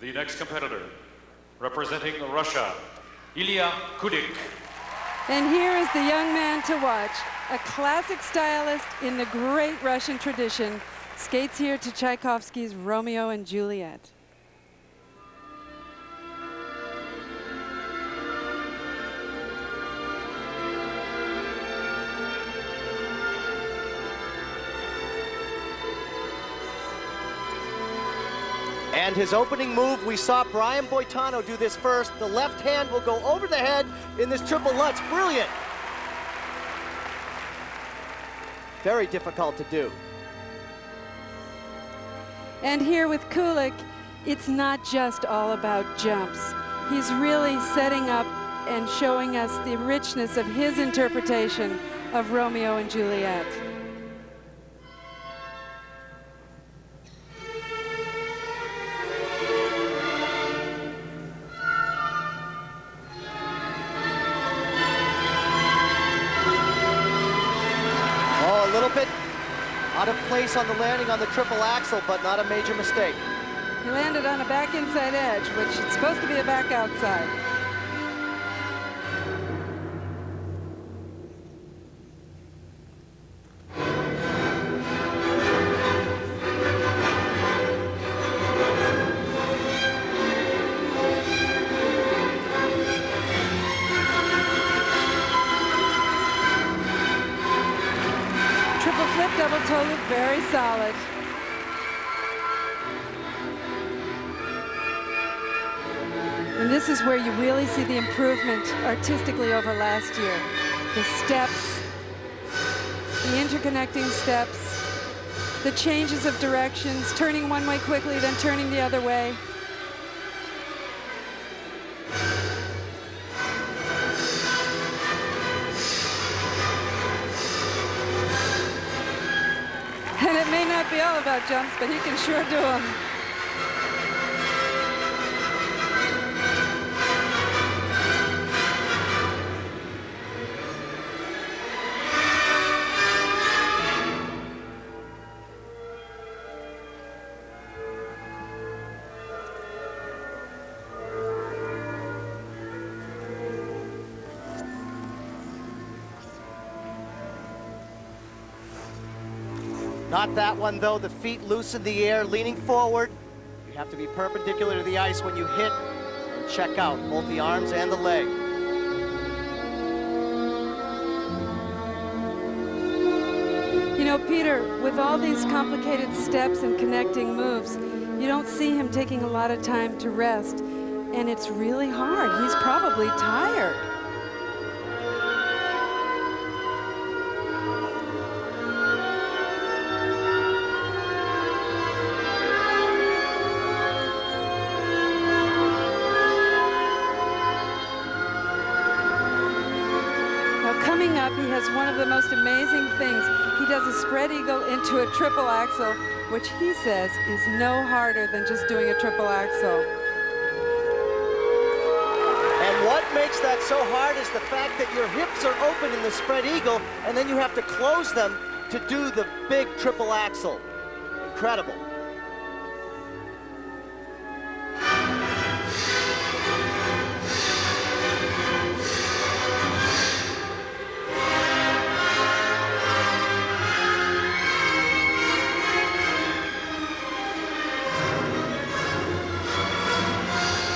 The next competitor, representing Russia, Ilia Kulik. And here is the young man to watch, a classic stylist in the great Russian tradition, skates here to Tchaikovsky's Romeo and Juliet. And his opening move, we saw Brian Boitano do this first. The left hand will go over the head in this triple Lutz. Brilliant. Very difficult to do. And here with Kulik, it's not just all about jumps. He's really setting up and showing us the richness of his interpretation of Romeo and Juliet. A little bit out of place on the landing on the triple axel, but not a major mistake. He landed on a back inside edge, which is supposed to be a back outside. Triple flip, double toe loop, very solid. And this is where you really see the improvement artistically over last year. The steps, the interconnecting steps, the changes of directions, turning one way quickly, then turning the other way. And it may not be all about jumps, but he can sure do them. Not that one though, the feet loose in the air, leaning forward. You have to be perpendicular to the ice when you hit and check out, both the arms and the leg. You know, Peter, with all these complicated steps and connecting moves, you don't see him taking a lot of time to rest, and it's really hard. He's probably tired. Coming up, he has one of the most amazing things. He does a spread eagle into a triple axel, which he says is no harder than just doing a triple axel. And what makes that so hard is the fact that your hips are open in the spread eagle, and then you have to close them to do the big triple axel. Incredible.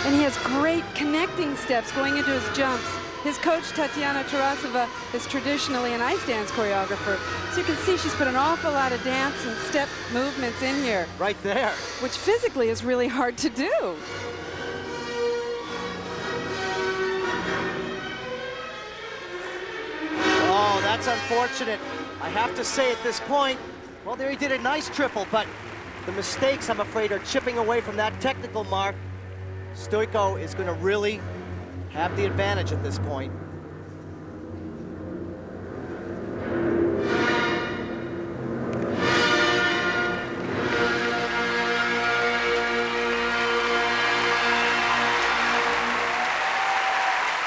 And he has great connecting steps going into his jumps. His coach, Tatiana Tarasova, is traditionally an ice dance choreographer. So you can see she's put an awful lot of dance and step movements in here. Right there. Which physically is really hard to do. Oh, that's unfortunate. I have to say at this point, well, there he did a nice triple, but the mistakes, I'm afraid, are chipping away from that technical mark. Stoico is going to really have the advantage at this point.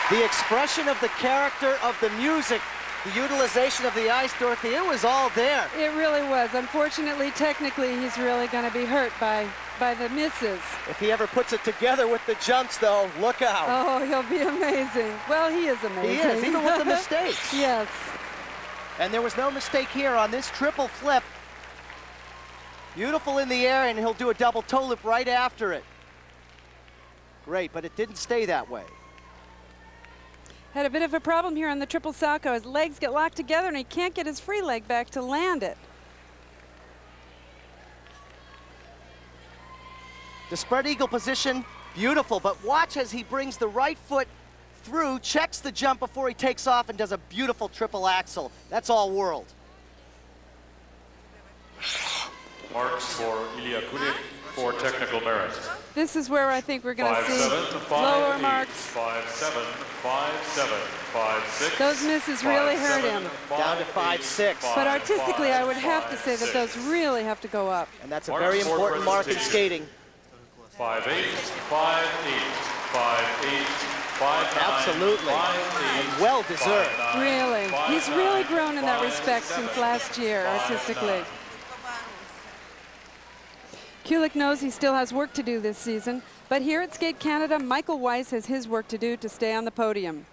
The expression of the character of the music, the utilization of the ice, Dorothy, it was all there. It really was. Unfortunately, technically, he's really going to be hurt by by the misses. If he ever puts it together with the jumps, though, look out. Oh, he'll be amazing. Well, he is amazing. He is, even with the mistakes. Yes. And there was no mistake here on this triple flip. Beautiful in the air, and he'll do a double toe lip right after it. Great, but it didn't stay that way. Had a bit of a problem here on the triple salcho. His legs get locked together and he can't get his free leg back to land it. The spread eagle position, beautiful, but watch as he brings the right foot through, checks the jump before he takes off and does a beautiful triple axel. That's all world. Marks for Ilia Kulik for technical merit. This is where I think we're going to see 5-7, lower 5-8, marks. 5-7, 5-7, 5-6. Those misses really hurt him. Down to 5-6. But artistically, I would have to say that those really have to go up. And that's a very important mark in skating. 5-8, 5-8, 5-8, 5-9. Absolutely, 5-8, and well deserved. Really. He's really grown in that respect since last year, artistically. Kulik knows he still has work to do this season, but here at Skate Canada, Michael Weiss has his work to do to stay on the podium.